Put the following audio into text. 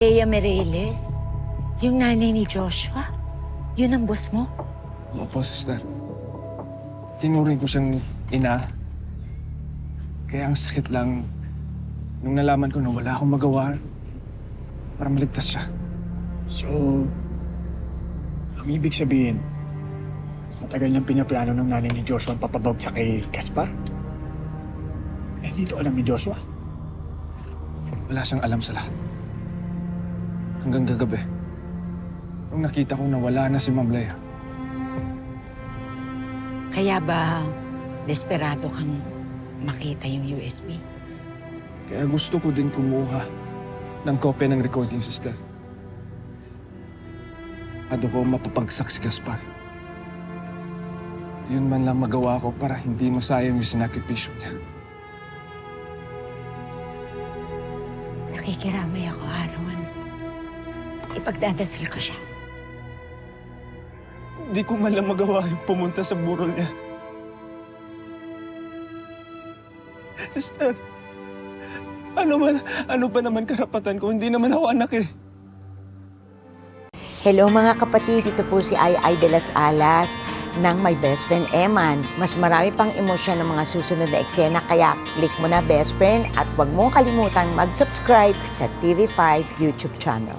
Leia Mireles, yung nanay ni Joshua, yun ang boss mo? Opo, sister. Tinuring ko siyang ina. Kaya ang sakit lang nung nalaman ko na wala akong magawa para maligtas siya. So, ang ibig sabihin, matagal nang pinaplano ng nanay ni Joshua ang papabagsak kay Gaspar? Eh, dito alam ni Joshua. Wala siyang alam sa lahat. Hanggang gagabi, nung nakita ko na wala na si Ma'am Leia. Kaya ba desperado kang makita yung USB? Kaya gusto ko din kumuha ng kopya ng recording, sister. At ako mapapagsak si Gaspar. Yun man lang magawa ko para hindi masayang yung sinakripisyo niya. Nakikiramay ako, Aaron. Ipagdadasal ko siya. Hindi ko man lang magawa yung pumunta sa burol niya. Sister, ano ba naman karapatan ko? Hindi naman ako anak eh. Hello mga kapatid, ito po si Ai de las Alas ng My Best Friend Eman. Mas marami pang emosyon ng mga susunod na eksena kaya click mo na best friend at huwag mong kalimutan mag-subscribe sa TV5 YouTube channel.